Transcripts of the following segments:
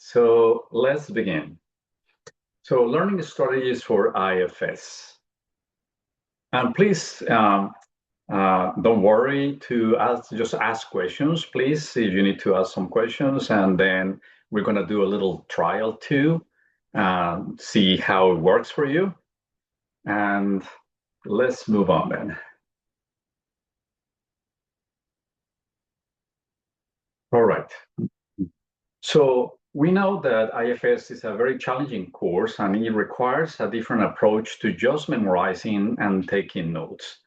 So let's begin. So learning strategies for IFS. And please don't worry to just ask questions, please, if you need to ask some questions, and then we're going to do a little trial too, see how it works for you. And let's move on then. All right. So we know that IFS is a very challenging course, and it requires a different approach to just memorizing and taking notes,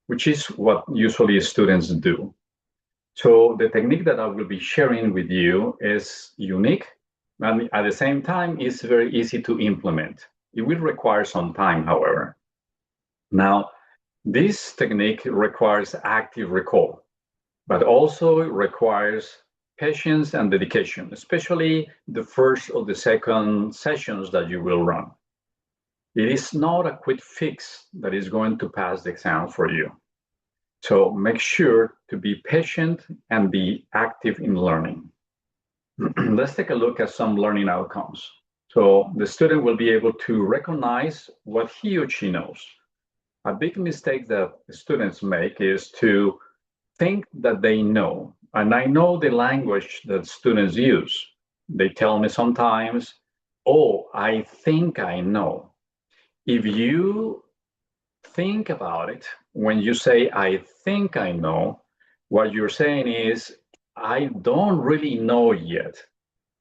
which is what usually students do. So the technique that I will be sharing with you is unique, and at the same time, it's very easy to implement. It will require some time, however. Now, this technique requires active recall, but also requires patience and dedication, especially the first or the second sessions that you will run. It is not a quick fix that is going to pass the exam for you. So make sure to be patient and be active in learning. Let's take a look at some learning outcomes. So the student will be able to recognize what he or she knows. A big mistake that students make is to think that they know. And I know the language that students use. They tell me sometimes, oh, I think I know. If you think about it, when you say, I think I know, what you're saying is, I don't really know yet,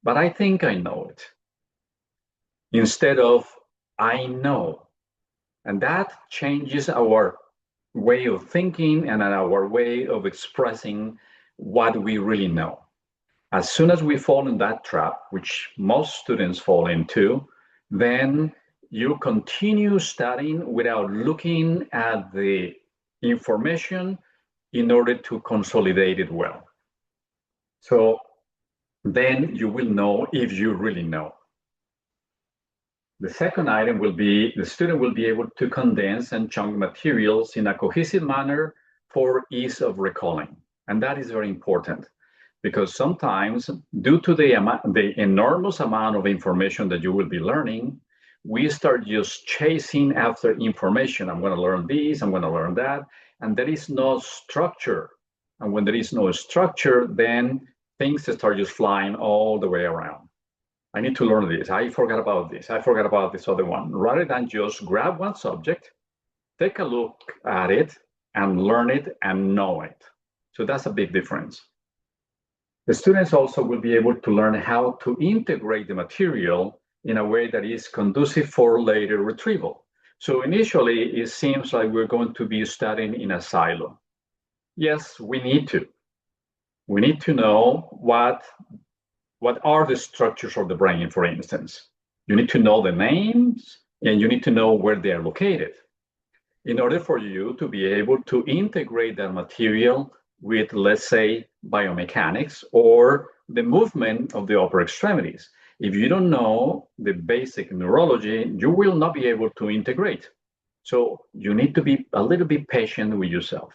but I think I know it. Instead of, I know. And that changes our way of thinking and our way of expressing what we really know. As soon as we fall in that trap, which most students fall into, then you continue studying without looking at the information in order to consolidate it well. So then you will know if you really know. The second item will be the student will be able to condense and chunk materials in a cohesive manner for ease of recalling. And that is very important because sometimes, due to the enormous amount of information that you will be learning, we start just chasing after information. I'm going to learn this, I'm going to learn that, and there is no structure. And when there is no structure, then things start just flying all the way around. I need to learn this. I forgot about this. I forgot about this other one. Rather than just grab one subject, take a look at it and learn it and know it. So that's a big difference. The students also will be able to learn how to integrate the material in a way that is conducive for later retrieval. So initially, it seems like we're going to be studying in a silo. Yes, we need to. We need to know what are the structures of the brain, for instance. You need to know the names and you need to know where they are located in order for you to be able to integrate that material with, let's say, biomechanics or the movement of the upper extremities. If you don't know the basic neurology, you will not be able to integrate. So you need to be a little bit patient with yourself.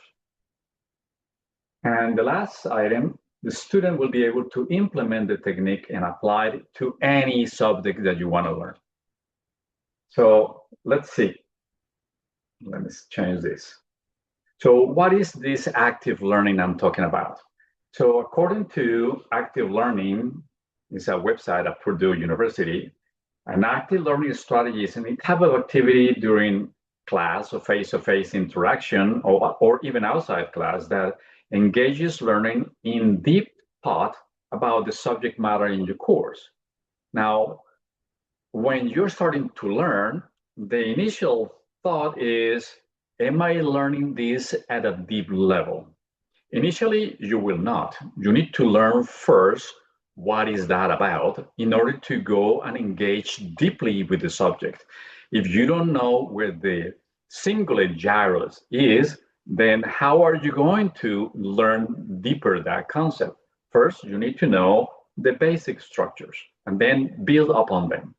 And the last item, the student will be able to implement the technique and apply it to any subject that you want to learn. So let's see. Let me change this. So what is this active learning I'm talking about? So according to Active Learning, it's a website at Purdue University, an active learning strategy is any type of activity during class or face-to-face interaction or even outside class that engages learning in deep thought about the subject matter in your course. Now, when you're starting to learn, the initial thought is, am I learning this at a deep level? Initially, you will not. You need to learn first what is that about in order to go and engage deeply with the subject. If you don't know where the cingulate gyrus is, then how are you going to learn deeper that concept? First, you need to know the basic structures and then build upon them.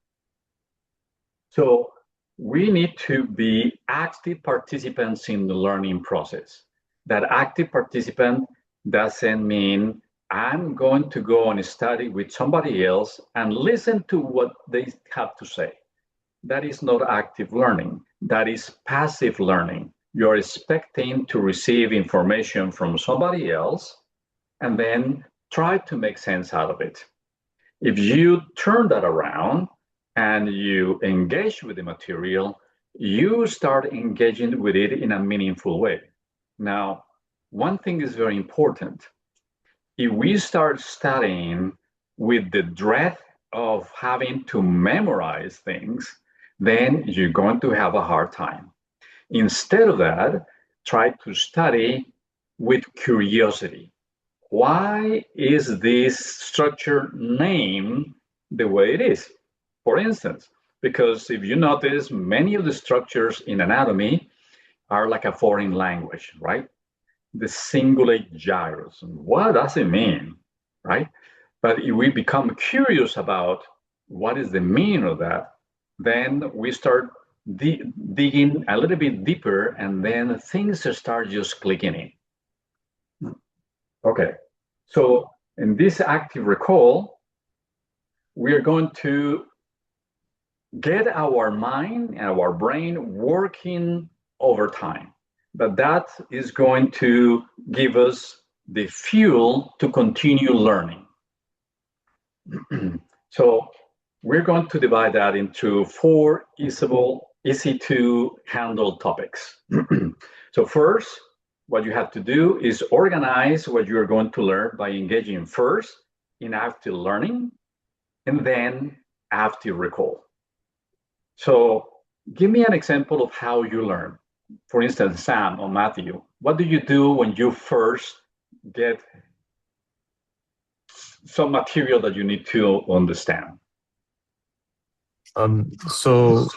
So we need to be active participants in the learning process. That active participant doesn't mean I'm going to go and study with somebody else and listen to what they have to say. That is not active learning. That is passive learning. You're expecting to receive information from somebody else and then try to make sense out of it. If you turn that around and you engage with the material, you start engaging with it in a meaningful way. Now, one thing is very important. If we start studying with the dread of having to memorize things, then you're going to have a hard time. Instead of that, try to study with curiosity. Why is this structure named the way it is? For instance, because if you notice, many of the structures in anatomy are like a foreign language, right? The cingulate gyrus. What does it mean, right? But if we become curious about what is the meaning of that, then we start digging a little bit deeper, and then things start just clicking in. Okay, so in this active recall, we are going to get our mind and our brain working over time. But that is going to give us the fuel to continue learning. So we're going to divide that into 4 easy to handle topics. So first, what you have to do is organize what you're going to learn by engaging first in active learning and then active recall. So give me an example of how you learn. For instance, Sam or Matthew, what do you do when you first get some material that you need to understand? So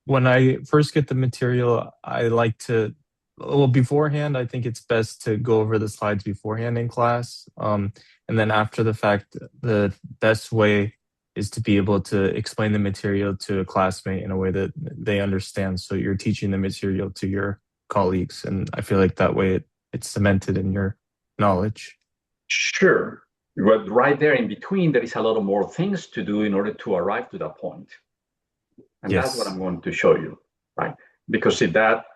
when I first get the material, I like to, well, beforehand, I think it's best to go over the slides beforehand in class. And then after the fact, the best way is to be able to explain the material to a classmate in a way that they understand. So you're teaching the material to your colleagues. And I feel like that way it's cemented in your knowledge. Sure. But right there in between, there is a lot of more things to do in order to arrive to that point. And that's what Yes. I'm going to show you, right? Because if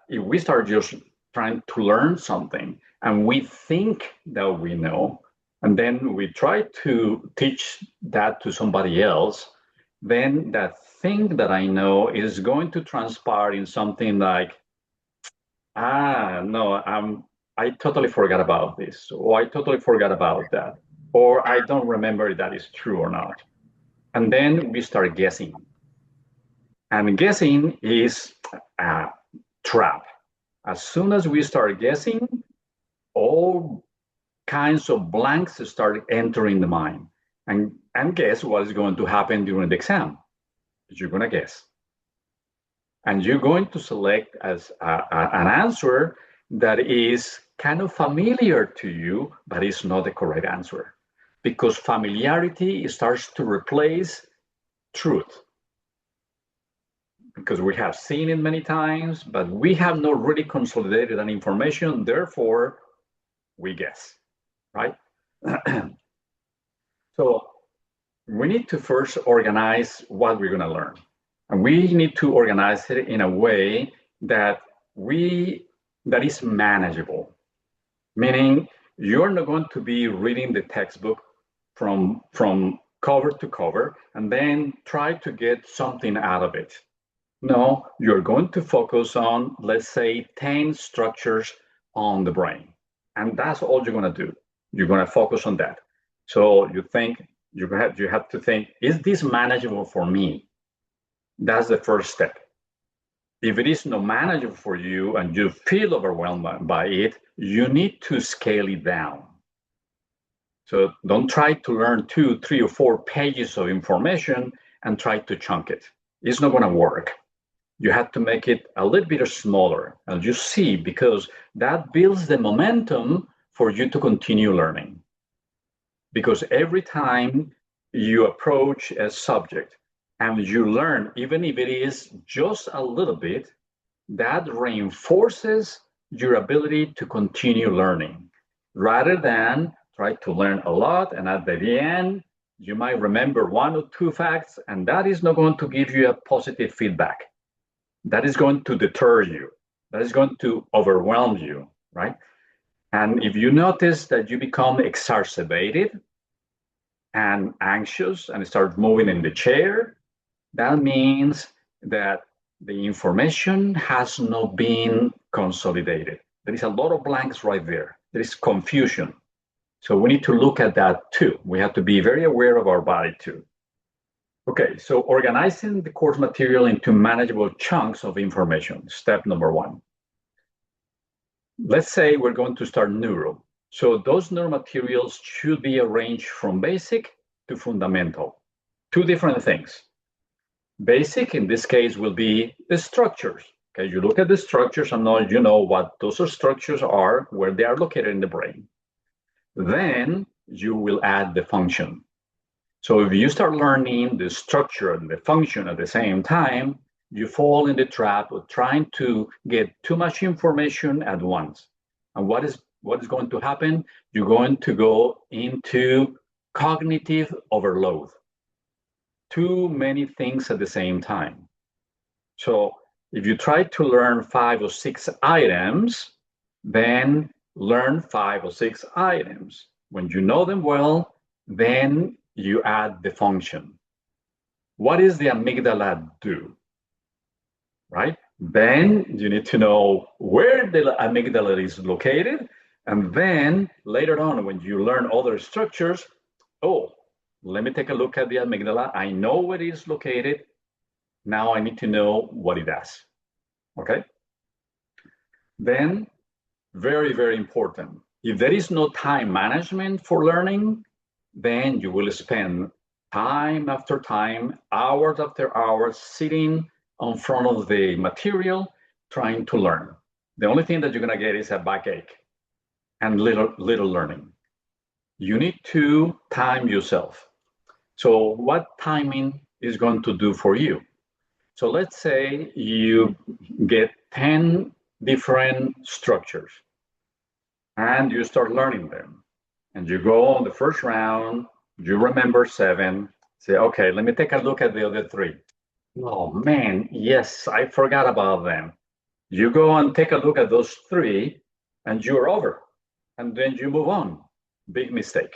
we start just trying to learn something and we think that we know, and then we try to teach that to somebody else, then that thing that I know is going to transpire in something like, no, I totally forgot about this, or I totally forgot about that, or I don't remember if that is true or not. And then we start guessing. And guessing is a trap. As soon as we start guessing, all kinds of blanks start entering the mind. And guess what is going to happen during the exam? You're going to guess. And you're going to select as an answer that is kind of familiar to you, but it's not the correct answer. Because familiarity starts to replace truth. Because we have seen it many times, but we have not really consolidated that information, therefore we guess, right? So we need to first organize what we're going to learn. And we need to organize it in a way that is manageable. Meaning you're not going to be reading the textbook from cover to cover and then try to get something out of it. No, you're going to focus on, let's say, 10 structures on the brain. And that's all you're going to do. You're going to focus on that. So you have to think, is this manageable for me? That's the first step. If it is not manageable for you and you feel overwhelmed by it, you need to scale it down. So don't try to learn 2, 3, or 4 pages of information and try to chunk it. It's not going to work. You have to make it a little bit smaller, and you see, because that builds the momentum for you to continue learning. Because every time you approach a subject and you learn, even if it is just a little bit, that reinforces your ability to continue learning rather than try to learn a lot, and at the end, you might remember 1 or 2 facts, and that is not going to give you a positive feedback. That is going to deter you. That is going to overwhelm you, right? And if you notice that you become exacerbated and anxious and start moving in the chair, that means that the information has not been consolidated. There is a lot of blanks right there. There is confusion. So we need to look at that too. We have to be very aware of our body too. Okay, so organizing the course material into manageable chunks of information, step number 1. Let's say we're going to start neuro. So those neuro materials should be arranged from basic to fundamental. 2 different things. Basic, in this case, will be the structures. Okay, you look at the structures and now you know what those structures are, where they are located in the brain. Then you will add the function. So if you start learning the structure and the function at the same time, you fall in the trap of trying to get too much information at once. And what is going to happen? You're going to go into cognitive overload. Too many things at the same time. So if you try to learn 5 or 6 items, then learn 5 or 6 items. When you know them well, then you add the function. What does the amygdala do? Right? Then you need to know where the amygdala is located. And then later on, when you learn other structures, oh, let me take a look at the amygdala. I know where it is located. Now I need to know what it does. Okay? Then, very, very important. If there is no time management for learning, then you will spend time after time, hours after hours, sitting in front of the material, trying to learn. The only thing that you're gonna get is a backache and little learning. You need to time yourself. So what timing is going to do for you? So let's say you get 10 different structures and you start learning them. And you go on the first round, you remember 7, say, okay, let me take a look at the other 3. Oh man, yes, I forgot about them. You go and take a look at those 3 and you're over. And then you move on. Big mistake.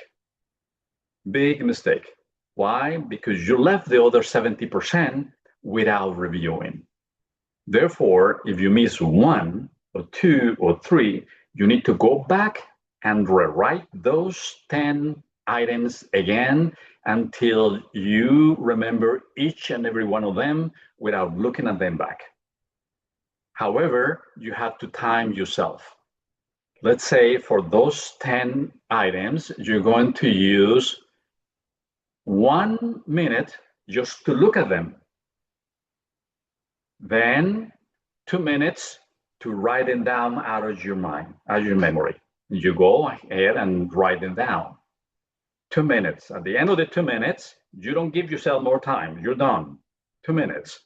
Big mistake. Why? Because you left the other 70% without reviewing. Therefore, if you miss 1 or 2 or 3, you need to go back and rewrite those 10 items again until you remember each and every one of them without looking at them back. However, you have to time yourself. Let's say for those 10 items, you're going to use 1 minute just to look at them. Then 2 minutes to write them down out of your mind, out of your memory. You go ahead and write them down. 2 minutes. At the end of the 2 minutes, you don't give yourself more time. You're done. 2 minutes.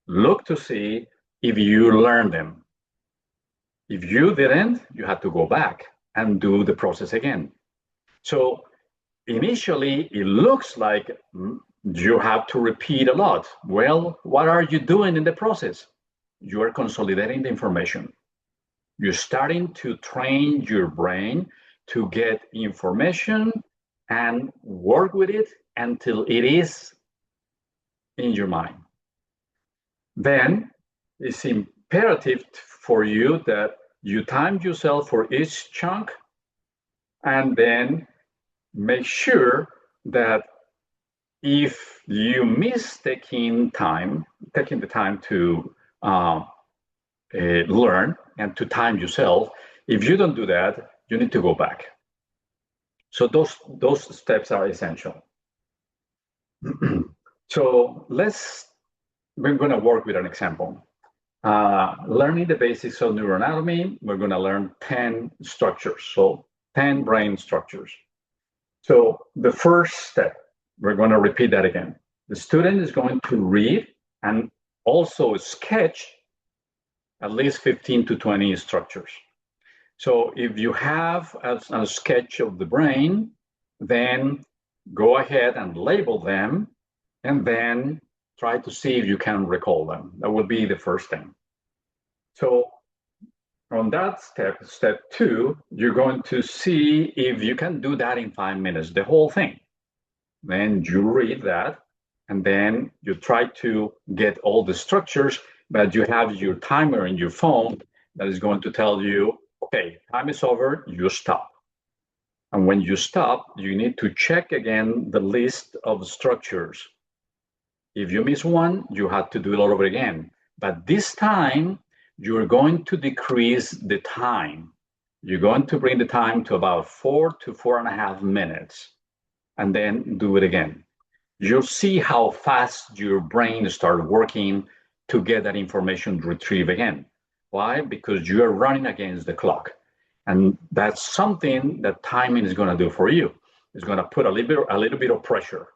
Look to see if you learned them. If you didn't, you have to go back and do the process again. So initially, it looks like you have to repeat a lot. Well, what are you doing in the process? You are consolidating the information. You're starting to train your brain to get information and work with it until it is in your mind. Then it's imperative for you that you time yourself for each chunk and then make sure that if you miss taking the time to learn and to time yourself, if you don't do that, you need to go back. So those steps are essential. So we're going to work with an example. Learning the basics of neuroanatomy, we're going to learn 10 structures, so 10 brain structures. So the first step, we're going to repeat that again. The student is going to read and also sketch at least 15 to 20 structures. So if you have a sketch of the brain, then go ahead and label them, and then try to see if you can recall them. That would be the first thing. So on that step 2, you're going to see if you can do that in 5 minutes, the whole thing. Then you read that, and then you try to get all the structures, but you have your timer in your phone that is going to tell you, okay, time is over, you stop. And when you stop, you need to check again the list of structures. If you miss one, you have to do it all over again. But this time, you're going to decrease the time. You're going to bring the time to about 4 to 4.5 minutes, and then do it again. You'll see how fast your brain starts working to get that information retrieved again. Why? Because you're running against the clock. And that's something that timing is going to do for you. It's going to put a little bit of pressure.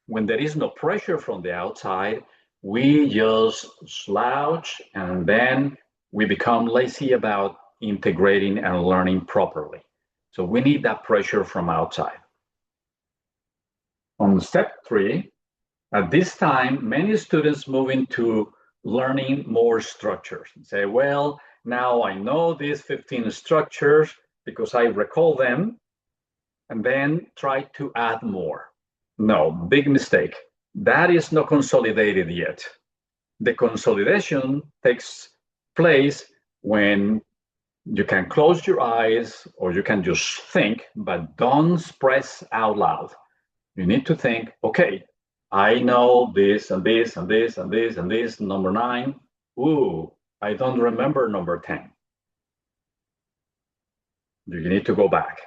When there is no pressure from the outside, we just slouch, and then we become lazy about integrating and learning properly. So we need that pressure from outside. On step 3, at this time, many students move into learning more structures and say, well, now I know these 15 structures because I recall them, and then try to add more. No, big mistake. That is not consolidated yet. The consolidation takes place when you can close your eyes, or you can just think, but don't express out loud. You need to think, okay, I know this and this and this and this and this, number 9. Ooh, I don't remember number 10. You need to go back.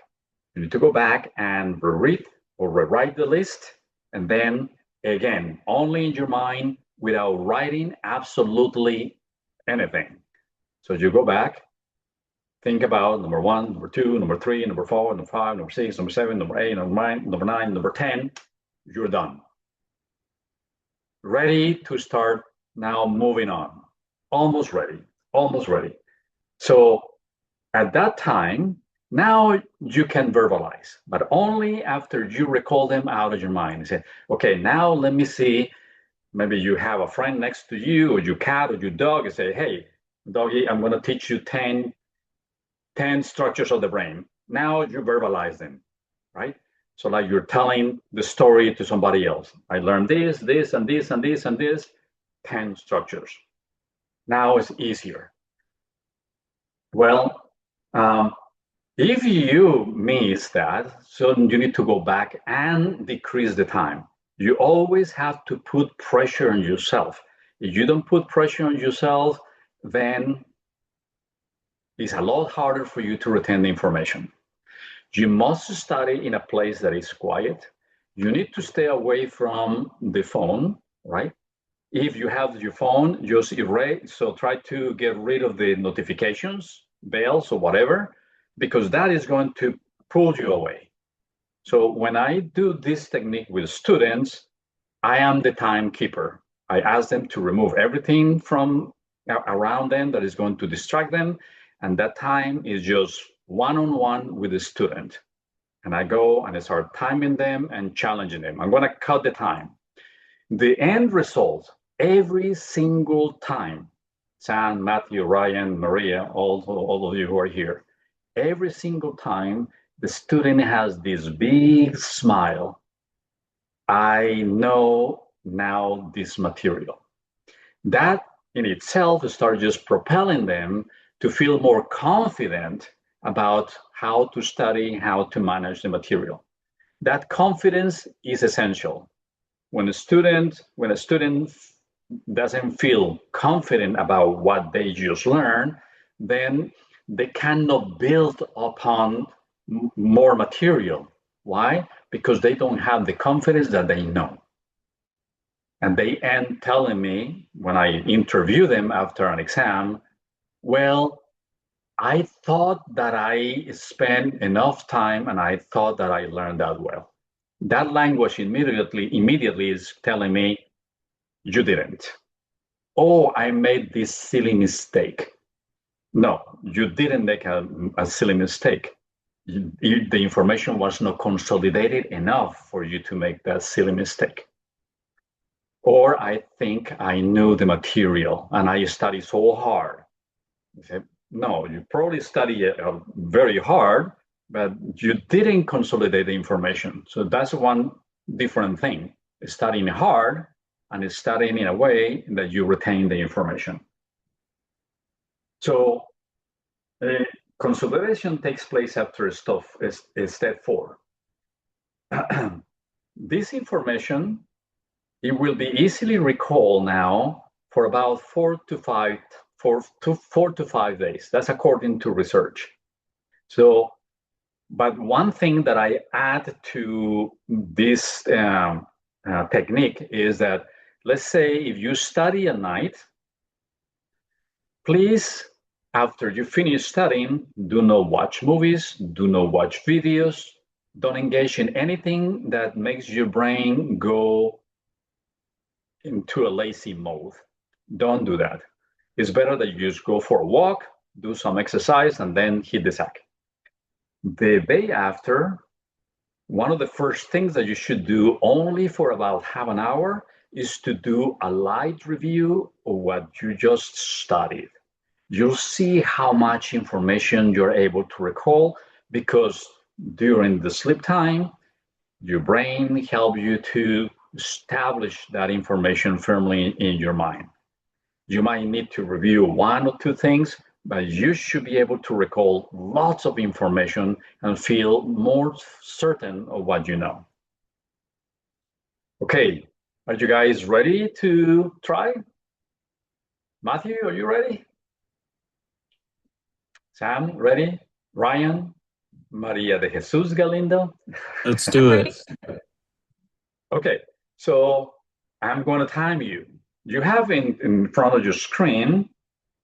You need to go back and reread or rewrite the list, and then again, only in your mind without writing absolutely anything. So you go back, think about number 1, number 2, number 3, number 4, number 5, number 6, number 7, number 8, number 9, number 10. You're done. Ready to start now, moving on. Almost ready, almost ready. So at that time, now you can verbalize, but only after you recall them out of your mind. You say, okay, now let me see. Maybe you have a friend next to you, or your cat, or your dog, and say, hey, doggy, I'm going to teach you 10 structures of the brain. Now you verbalize them, right? So like you're telling the story to somebody else. I learned this, this, and this, and this, and this, 10 structures. Now it's easier. Well, if you miss that, so you need to go back and decrease the time. You always have to put pressure on yourself. If you don't put pressure on yourself, then it's a lot harder for you to retain the information. You must study in a place that is quiet. You need to stay away from the phone, right? If you have your phone, just erase, so try to get rid of the notifications, bells, or whatever, because that is going to pull you away. So when I do this technique with students, I am the timekeeper. I ask them to remove everything from around them that is going to distract them, and that time is just one-on-one with the student. And I go and I start timing them and challenging them. I'm going to cut the time. The end result, every single time, Sam, Matthew, Ryan, Maria, all of you who are here, every single time the student has this big smile. I know now this material. That in itself starts just propelling them to feel more confident about how to study, how to manage the material. That confidence is essential. When a student doesn't feel confident about what they just learned, then they cannot build upon more material. Why? Because they don't have the confidence that they know. And they end telling me, when I interview them after an exam, well, I thought that I spent enough time and I thought that I learned that well. That language immediately is telling me, you didn't. Oh, I made this silly mistake. No, you didn't make a silly mistake. The information was not consolidated enough for you to make that silly mistake. Or I think I knew the material and I studied so hard. You say, no, you probably study it very hard, but you didn't consolidate the information. So that's one different thing. Studying hard and studying in a way that you retain the information. So consolidation takes place after step 4. This information, it will be easily recalled now for about 4 to 5 days. That's according to research. So, but one thing that I add to this technique is that, let's say if you study at night, please, after you finish studying, do not watch movies, do not watch videos, don't engage in anything that makes your brain go into a lazy mode. Don't do that. It's better that you just go for a walk, do some exercise, and then hit the sack. The day after, one of the first things that you should do only for about half an hour is to do a light review of what you just studied. You'll see how much information you're able to recall because during the sleep time, your brain helps you to establish that information firmly in your mind. You might need to review 1 or 2 things, but you should be able to recall lots of information and feel more certain of what you know. Okay, are you guys ready to try? Matthew, are you ready? Sam, ready? Ryan? Maria de Jesus Galindo? Let's do it. Okay, so I'm going to time you. You have in front of your screen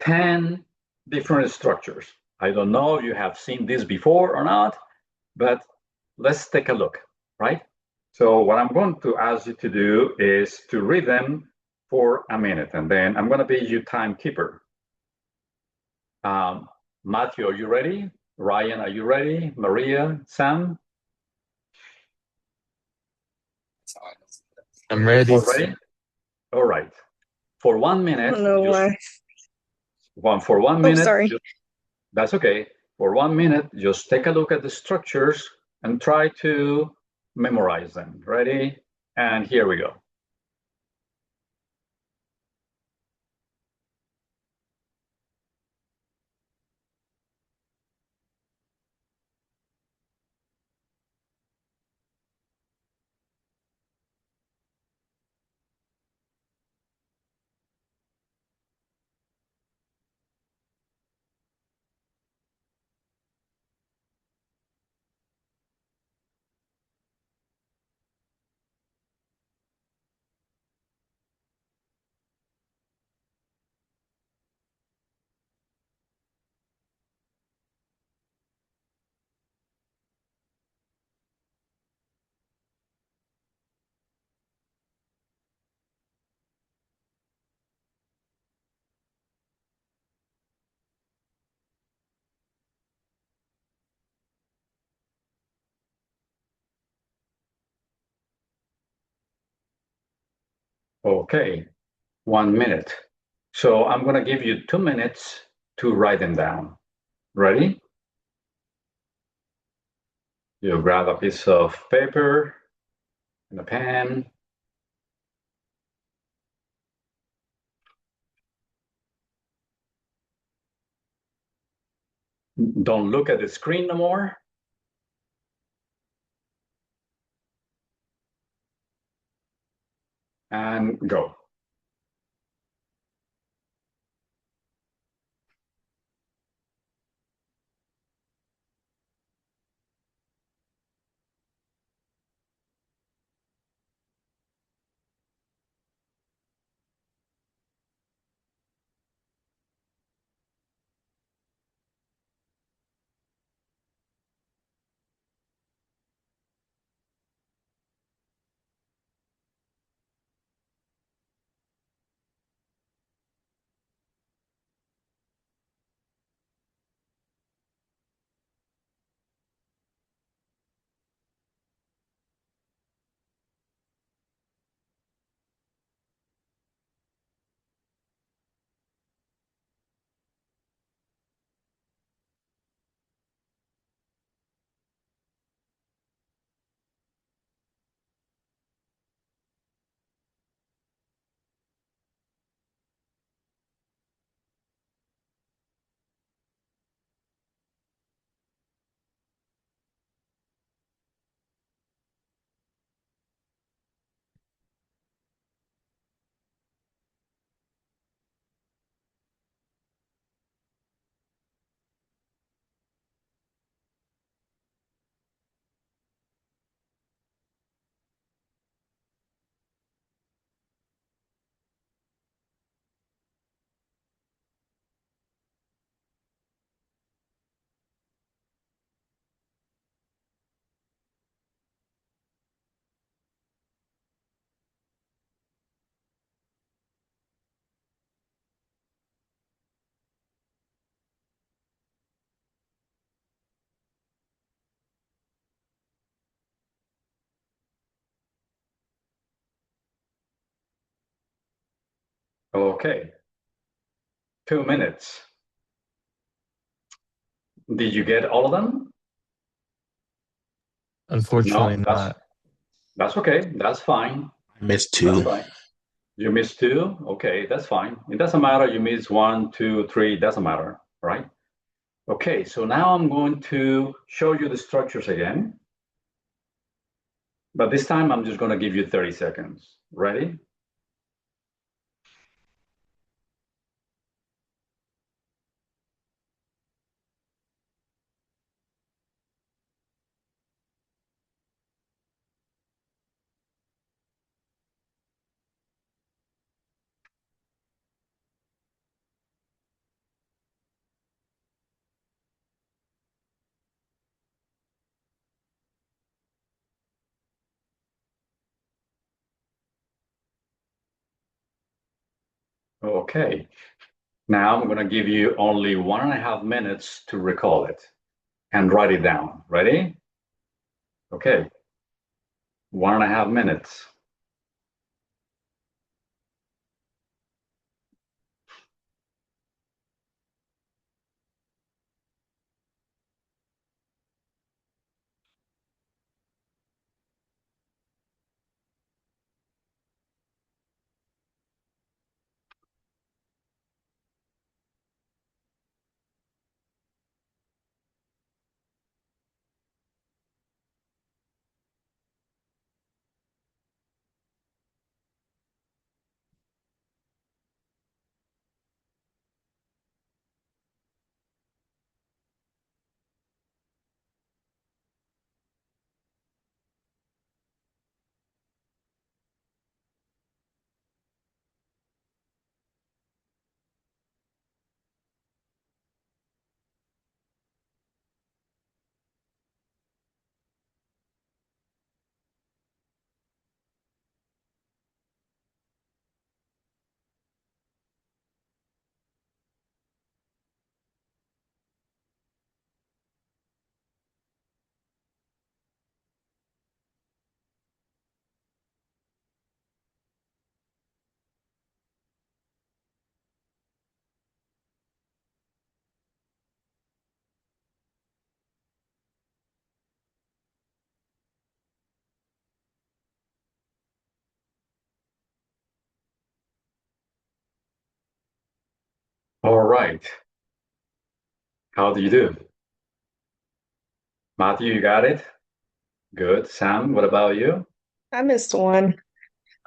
10 different structures. I don't know if you have seen this before or not, but let's take a look, right? So what I'm going to ask you to do is to read them for a minute, and then I'm going to be your timekeeper. Matthew, are you ready? Ryan, are you ready? Maria, Sam? I'm ready. All ready? All right. For 1 minute, No way. for 1 Oh, minute, sorry. that's okay. For 1 minute, just take a look at the structures and try to memorize them. Ready? And here we go. Okay, 1 minute. So I'm going to give you 2 minutes to write them down. Ready? You grab a piece of paper and a pen. Don't look at the screen no more. And go. Okay, 2 minutes. Did you get all of them? Unfortunately No, not. that's okay. That's fine. I missed That's two. fine. You missed two? Okay, that's fine. It doesn't matter. You missed one, two, three, doesn't matter, right? Okay, so now I'm going to show you the structures again. But this time I'm just going to give you 30 seconds. Ready? Okay. Now I'm going to give you only 1.5 minutes to recall it and write it down. Ready? Okay. 1.5 minutes. All right. How do you do? Matthew, you got it? Good. Sam, what about you? I missed one. You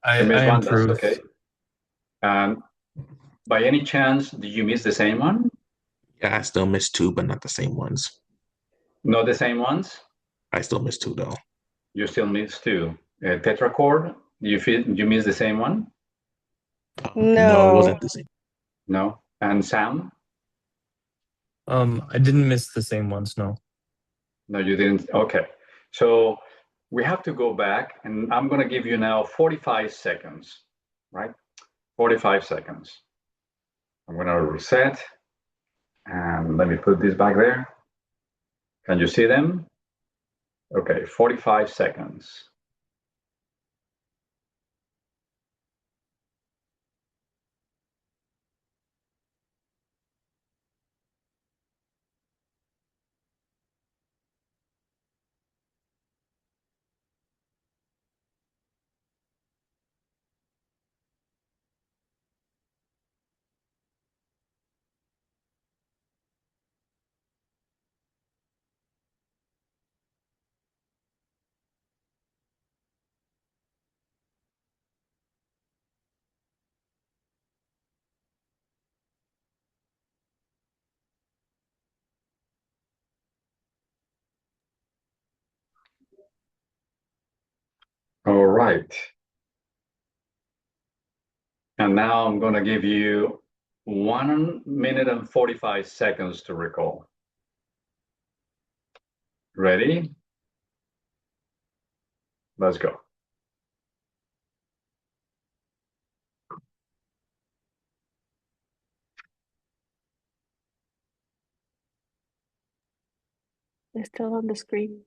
I missed one? That's improved. okay. By any chance, did you miss the same one? Yeah, I still missed two, but not the same ones. Not the same ones? I still missed two though. You still miss two. Tetrachord, you miss the same one? No, it No. wasn't the same. No. And Sam? I didn't miss the same ones, no. No, you didn't. Okay. So we have to go back, and I'm going to give you now 45 seconds, right? 45 seconds. I'm going to reset, and let me put this back there. Can you see them? Okay, 45 seconds. All right. And now I'm going to give you 1 minute and 45 seconds to recall. Ready? Let's go. It's still on the screen.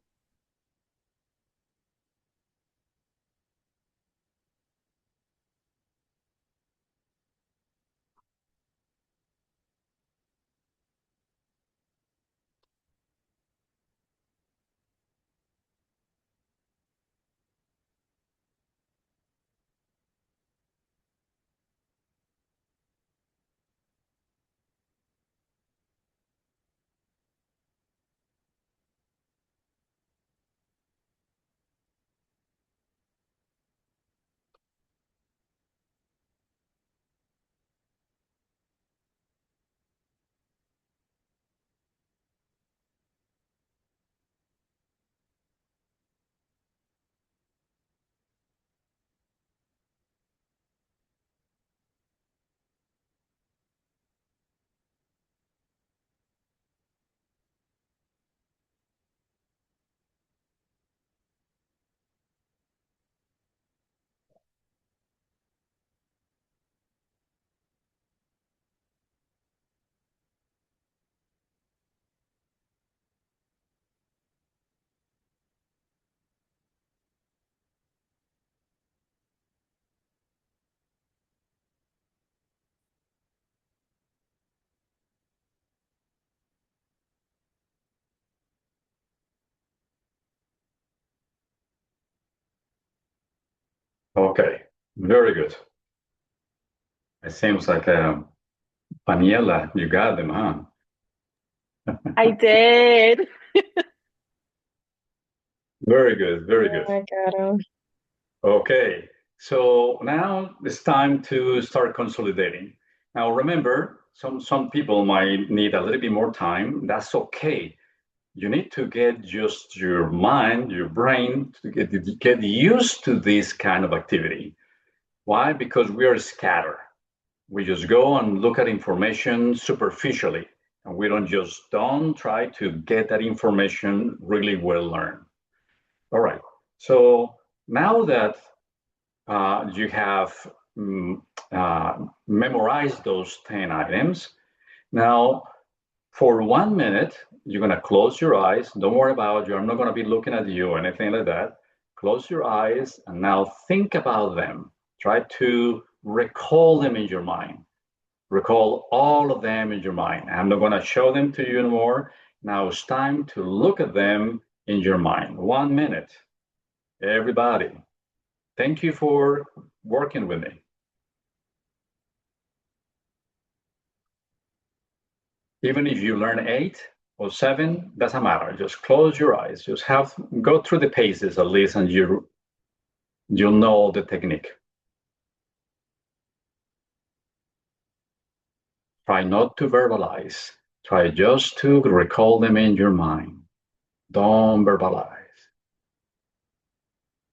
Okay, very good. It seems like Paniela, you got them, huh? I did. Very good, very Yeah, good. I got him. Okay, so now it's time to start consolidating. Now remember, some people might need a little bit more time. That's okay. You need to get just your mind, your brain, to get used to this kind of activity. Why? Because we are scattered. We just go and look at information superficially, and we don't try to get that information really well learned. All right. So now that you have mm, memorized those 10 items, now for 1 minute, you're going to close your eyes. Don't worry about you. I'm not going to be looking at you or anything like that. Close your eyes and now think about them. Try to recall them in your mind. Recall all of them in your mind. I'm not going to show them to you anymore. Now it's time to look at them in your mind. 1 minute. Everybody, thank you for working with me. Even if you learn 8 or 7, doesn't matter. Just close your eyes. Just go through the paces at least, and you'll know the technique. Try not to verbalize. Try just to recall them in your mind. Don't verbalize.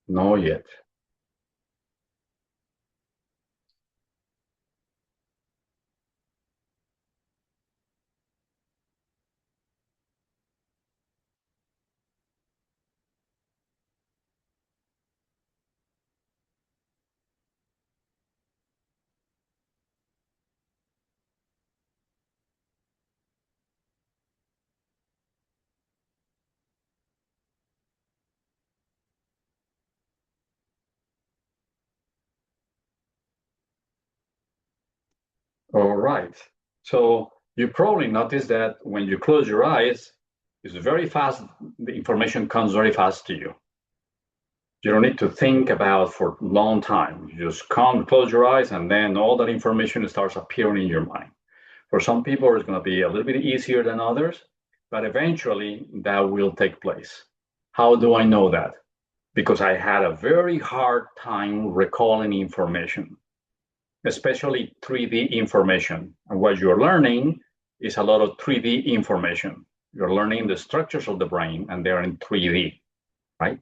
Not yet. All right. So you probably notice that when you close your eyes, it's very fast. The information comes very fast to you. You don't need to think about for a long time. You just close your eyes, and then all that information starts appearing in your mind. For some people, it's going to be a little bit easier than others, but eventually that will take place. How do I know that? Because I had a very hard time recalling information, especially 3D information. And what you're learning is a lot of 3D information. You're learning the structures of the brain, and they're in 3D, right?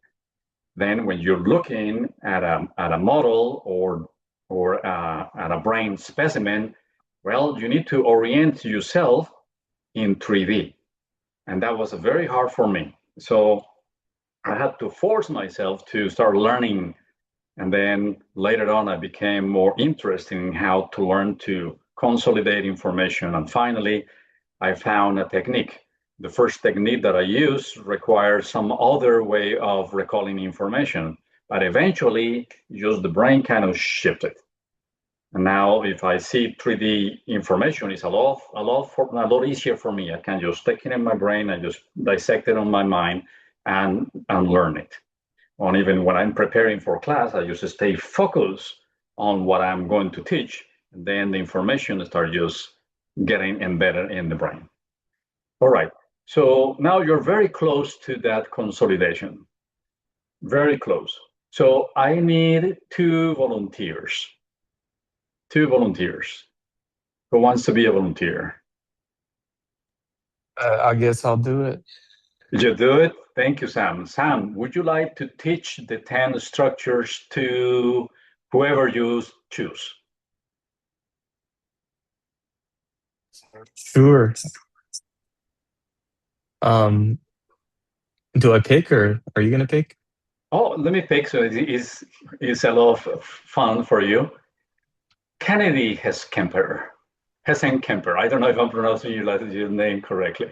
Then when you're looking at a model or at a brain specimen, well, you need to orient yourself in 3D. And that was very hard for me. So I had to force myself to start learning. And then later on, I became more interested in how to learn to consolidate information. And finally, I found a technique. The first technique that I use requires some other way of recalling information, but eventually just the brain kind of shifted. And now if I see 3D information, it's a lot easier for me. I can just take it in my brain and just dissect it on my mind and learn it. Or even when I'm preparing for class, I just stay focused on what I'm going to teach, and then the information starts just getting embedded in the brain. All right, so now you're very close to that consolidation, very close. So I need 2 volunteers. 2 volunteers. Who wants to be a volunteer? I guess I'll do it. You do it? Thank you, Sam. Sam, would you like to teach the 10 structures to whoever you choose? Sure. Um, do I pick or are you gonna pick? Oh, let me pick. So it's a lot of fun for you. Kennedy Hesenkemper. I don't know if I'm pronouncing your name correctly.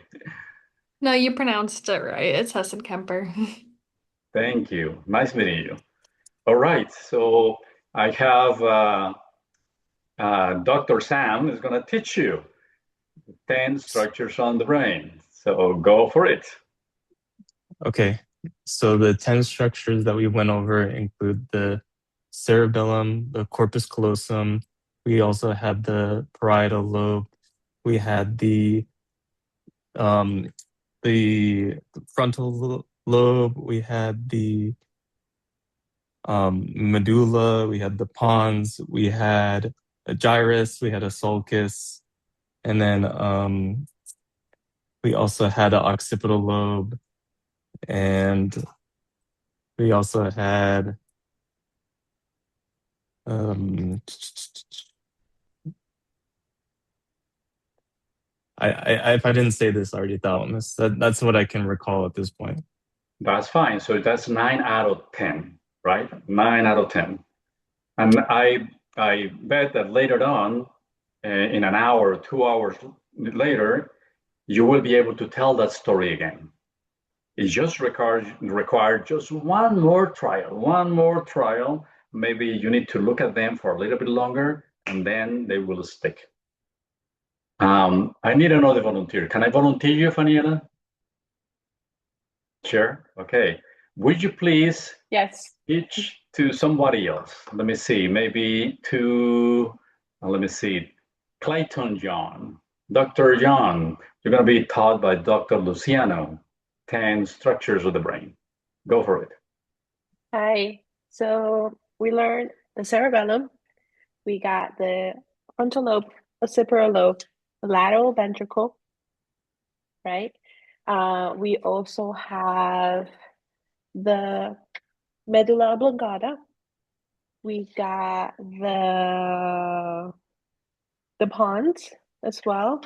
No, you pronounced it right. It's Hessen-Kemper. Thank you. Nice meeting you. All right. So I have Dr. Sam is going to teach you 10 structures on the brain. So go for it. Okay. So the 10 structures that we went over include the cerebellum, the corpus callosum. We also had the parietal lobe. We had um, the frontal lobe. We had the medulla. We had the pons. We had a gyrus. We had a sulcus, and then we also had an occipital lobe, and we also had if I didn't say this, I already thought on this. That's what I can recall at this point. That's fine. So that's 9 out of 10, right? 9 out of 10. And I bet that later on, in an hour, 2 hours later, you will be able to tell that story again. It just requires just one more trial. Maybe you need to look at them for a little bit longer, and then they will stick. I need another volunteer. Can I volunteer you, Faniela? Sure. Okay. Would you please Yes. teach to somebody else? Let me see. Maybe to, let me see, Clayton John. Dr. John, you're going to be taught by Dr. Luciano, 10 structures of the brain. Go for it. Hi. So we learned the cerebellum. We got the frontal lobe, occipital lobe, the lateral ventricle, right? We also have the medulla oblongata. We got the pons as well.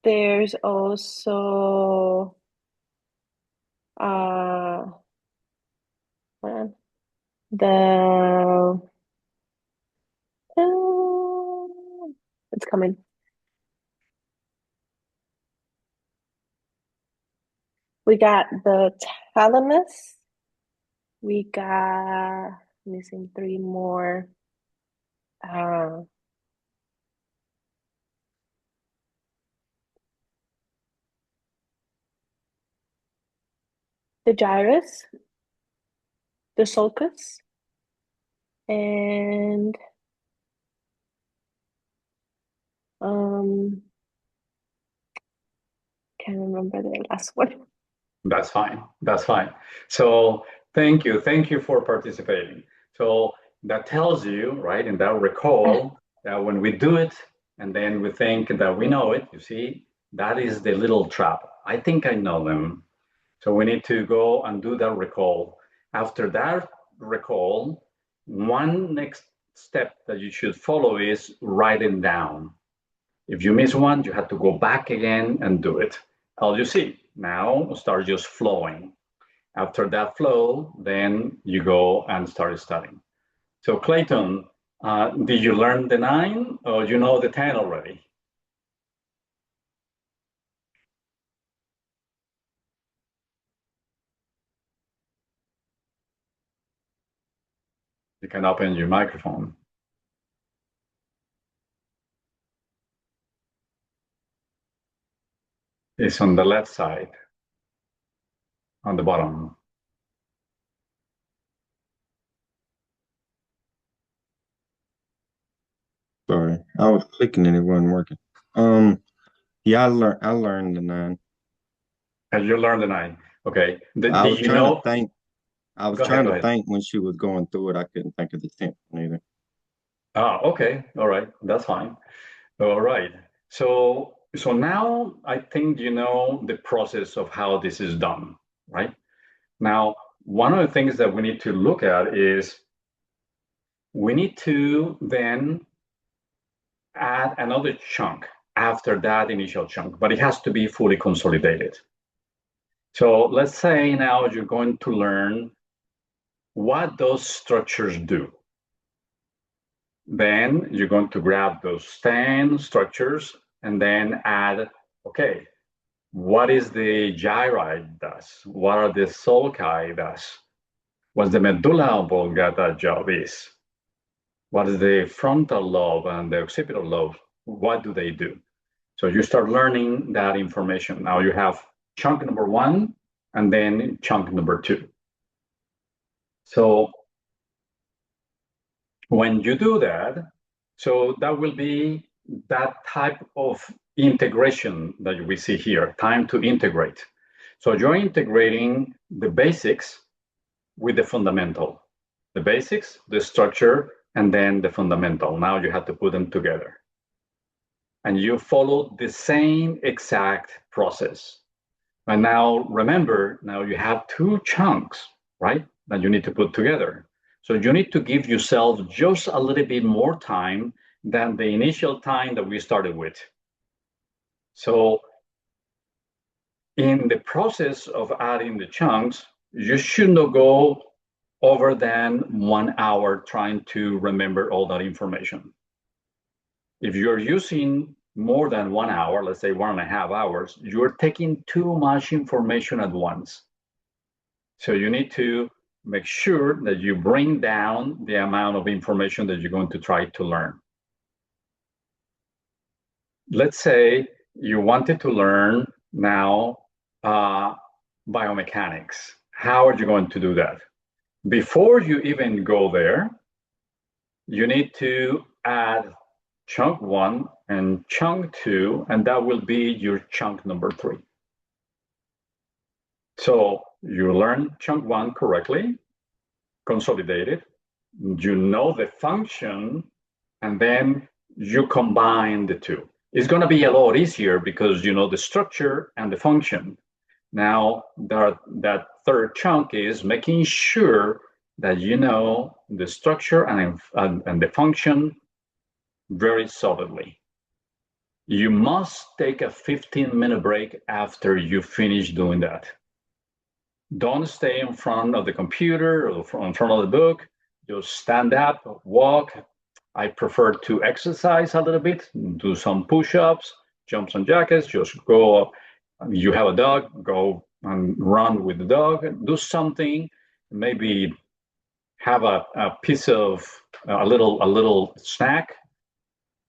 There's also the it's coming. We got the thalamus. We got missing 3 more. The gyrus, the sulcus, and can't remember the last one. That's fine. That's fine. So thank you. Thank you for participating. So that tells you, right, in that recall, that when we do it and then we think that we know it, you see, that is the little trap. I think I know them. So we need to go and do that recall. After that recall, one next step that you should follow is writing down. If you miss one, you have to go back again and do it. As you see, now start just flowing. After that flow, then you go and start studying. So Clayton, did you learn the 9 or you know the 10 already? You can open your microphone. It's on the left side, on the bottom. Sorry, I was clicking and it wasn't working. Yeah, I learned the 9. And you learned the 9. Okay. I was Did you trying know? to think. I was Go trying ahead. to think when she was going through it. I couldn't think of the 10th one either. Okay. All right. That's fine. All right. So now I think you know the process of how this is done, right? Now, one of the things that we need to look at is we need to then add another chunk after that initial chunk, but it has to be fully consolidated. So let's say now you're going to learn what those structures do. Then you're going to grab those 10 structures and then add, okay, what is the gyri does? What are the sulci does? What the medulla oblongata job is? What is the frontal lobe and the occipital lobe? What do they do? So you start learning that information. Now you have chunk number 1 and then chunk number 2. So When you do that, so that will be that type of integration that we see here, time to integrate. So you're integrating the basics with the fundamental. The basics, the structure, and then the fundamental. Now you have to put them together. And you follow the same exact process. And now remember, now you have two chunks, right, that you need to put together. So you need to give yourself just a little bit more time than the initial time that we started with. So in the process of adding the chunks, you should not go over than 1 hour trying to remember all that information. If you're using more than 1 hour, let's say 1.5 hours, you're taking too much information at once. So you need to make sure that you bring down the amount of information that you're going to try to learn. Let's say you wanted to learn now biomechanics. How are you going to do that? Before you even go there, you need to add chunk 1 and chunk 2, and that will be your chunk number 3. So you learn chunk 1 correctly, consolidate it, you know the function, and then you combine the two. It's going to be a lot easier because you know the structure and the function. Now, that third chunk is making sure that you know the structure and the function very solidly. You must take a 15-minute break after you finish doing that. Don't stay in front of the computer or in front of the book. Just stand up, walk. I prefer to exercise a little bit, do some push-ups, jumps and jackets, just go. You have a dog, go and run with the dog, do something, maybe have a piece of a little snack,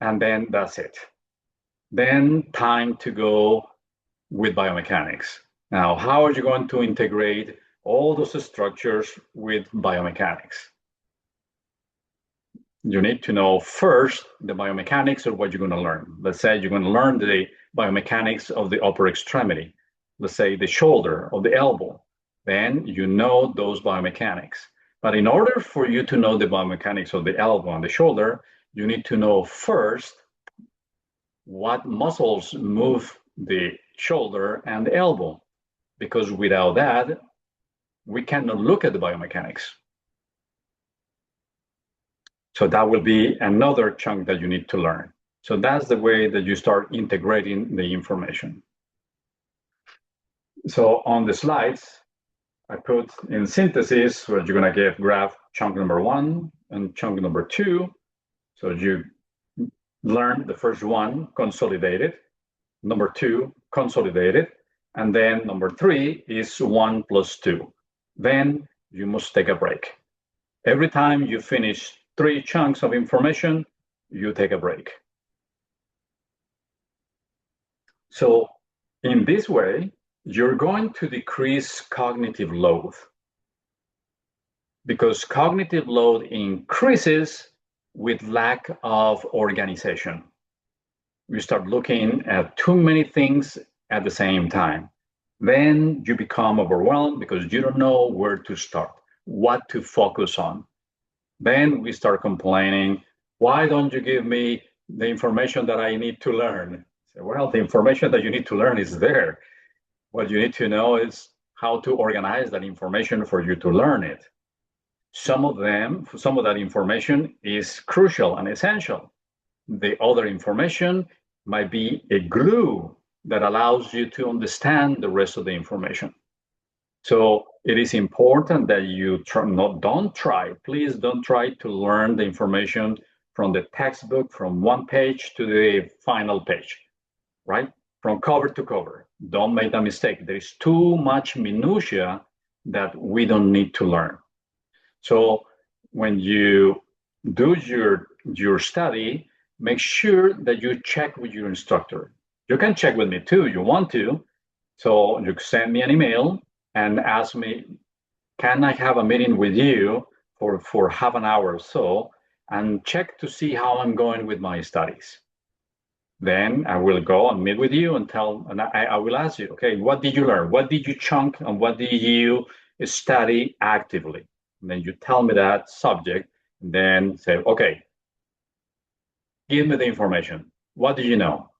and then that's it. Then time to go with biomechanics. Now, how are you going to integrate all those structures with biomechanics? You need to know first the biomechanics of what you're going to learn. Let's say you're going to learn the biomechanics of the upper extremity, let's say the shoulder or the elbow. Then you know those biomechanics. But in order for you to know the biomechanics of the elbow and the shoulder, you need to know first what muscles move the shoulder and the elbow, because without that, we cannot look at the biomechanics. So that will be another chunk that you need to learn. So that's the way that you start integrating the information. So on the slides, I put in synthesis where you're going to graph chunk number 1 and chunk number 2. So you learn the first one, consolidated. Number 2, consolidated. And then number 3 is 1 plus 2. Then you must take a break. Every time you finish 3 chunks of information, you take a break. So in this way, you're going to decrease cognitive load, because cognitive load increases with lack of organization. You start looking at too many things at the same time. Then you become overwhelmed because you don't know where to start, what to focus on. Then we start complaining, why don't you give me the information that I need to learn? So, well, the information that you need to learn is there. What you need to know is how to organize that information for you to learn it. Some of that information is crucial and essential. The other information might be a glue that allows you to understand the rest of the information. So it is important that you please don't try to learn the information from the textbook from one page to the final page, right? From cover to cover. Don't make that mistake. There is too much minutia that we don't need to learn. So when you do your study, make sure that you check with your instructor. You can check with me too, you want to. So you send me an email and ask me, can I have a meeting with you for half an hour or so? and check to see how I'm going with my studies. Then I will go and meet with you and I will ask you, okay, what did you learn? What did you chunk and what did you study actively? And then you tell me that subject, and then say, okay, give me the information. What do you know?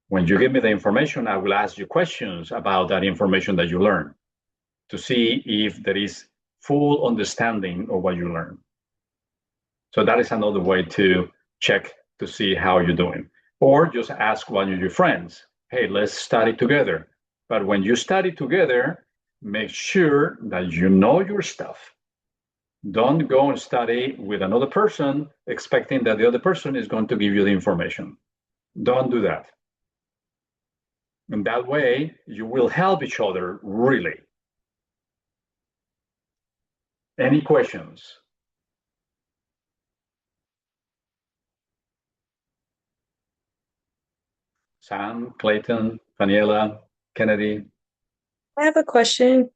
When you give me the information, I will ask you questions about that information that you learned to see if there is full understanding of what you learned. So that is another way to check to see how you're doing. Or just ask one of your friends, hey, let's study together. But when you study together, make sure that you know your stuff. Don't go and study with another person expecting that the other person is going to give you the information. Don't do that. And that way, you will help each other really. Any questions? Sam, Clayton, Daniela, Kennedy? I have a question.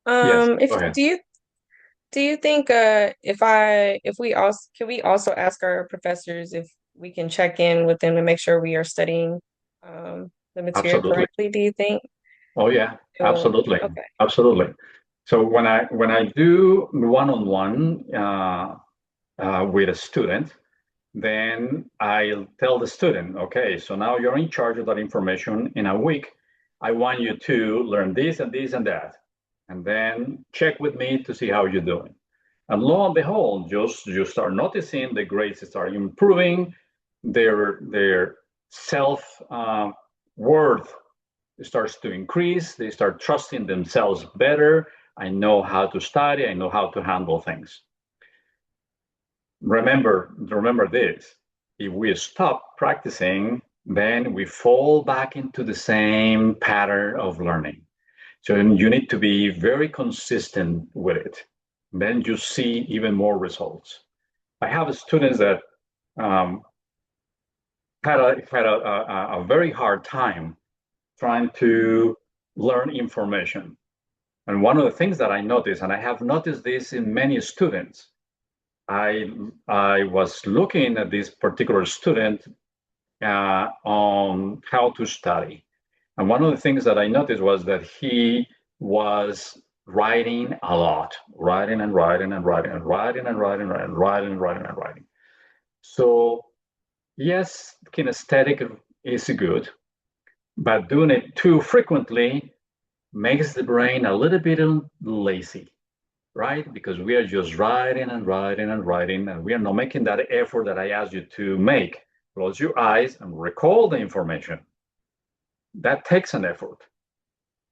Yes, If go ahead. do you think if we also can we also ask our professors if we can check in with them to make sure we are studying the material Absolutely. correctly, do you think? Oh yeah, absolutely, Okay. absolutely. So when I do one-on-one with a student, then I'll tell the student, okay, so now you're in charge of that information. In a week, I want you to learn this and this and that, and then check with me to see how you're doing. And lo and behold, you start noticing the grades start improving, their self worth starts to increase. They start trusting themselves better. I know how to study. I know how to handle things. Remember this. If we stop practicing, then we fall back into the same pattern of learning. So you need to be very consistent with it. Then you see even more results. I have students that had a very hard time trying to learn information. And one of the things that I noticed, and I have noticed this in many students, I was looking at this particular student on how to study. And one of the things that I noticed was that he was writing a lot, writing and writing and writing and writing and writing and writing and writing and writing. So yes, kinesthetic is good, but doing it too frequently makes the brain a little bit lazy, right? Because we are just writing and writing and writing, and we are not making that effort that I asked you to make. Close your eyes and recall the information. That takes an effort.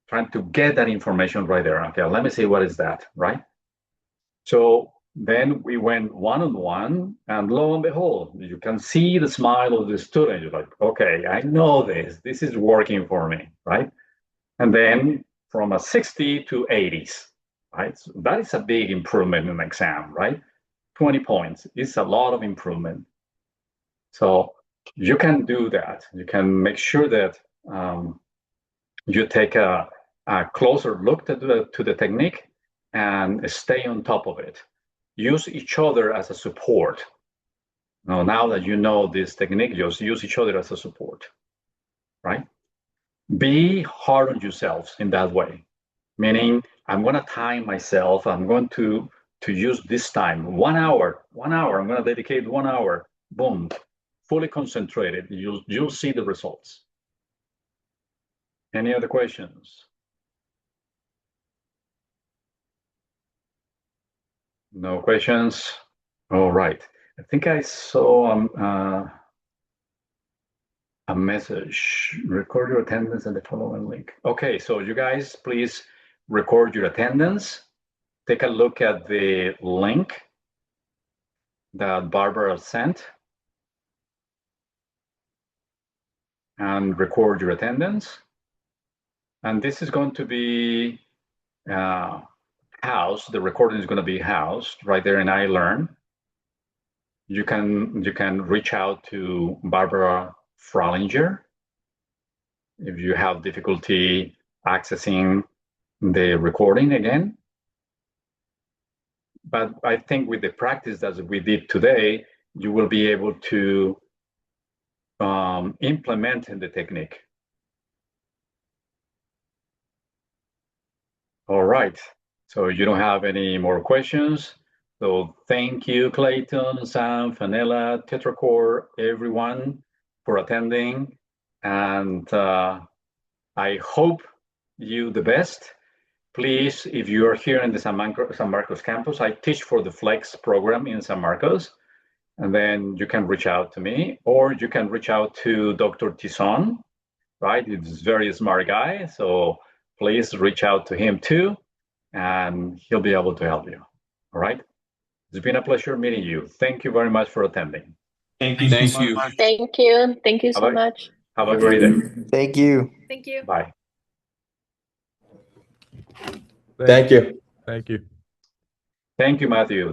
Trying to get that information right there. Okay, let me see what is that, right? So then we went one-on-one, and lo and behold, you can see the smile of the student. You're like, okay, I know this. This is working for me, right? And then from a 60 to 80s, right? So that is a big improvement in an exam, right? 20 points is a lot of improvement. So you can do that. You can make sure that you take a closer look to the technique and stay on top of it. Use each other as a support. Now that you know this technique, just use each other as a support, right? Be hard on yourselves in that way, meaning I'm going to time myself. I'm going to use this time, 1 hour. I'm going to dedicate 1 hour. Boom, fully concentrated. You'll see the results. Any other questions? No questions? All right. I think I saw a message. Record your attendance at the following link. Okay, so you guys, please record your attendance. Take a look at the link that Barbara sent and record your attendance. And this is going to be housed. The recording is going to be housed right there in iLearn. You can reach out to Barbara Fralinger if you have difficulty accessing the recording again. but I think with the practice that we did today, you will be able to implement the technique. All right, so you don't have any more questions. So thank you, Clayton, Sam, Fanella, Tetracore, everyone for attending. And I hope you the best. Please, if you are here in the San Marcos campus, I teach for the Flex program in San Marcos. And then you can reach out to me, or you can reach out to Dr. Tison, right? He's a very smart guy. So please reach out to him too, and he'll be able to help you. All right. It's been a pleasure meeting you. Thank you very much for attending. Thank you Thank so you. much. Thank you. Thank you so Bye-bye. much. Have a great day. Thank you. Thank you. Bye. Thank you. Thank you, Matthew.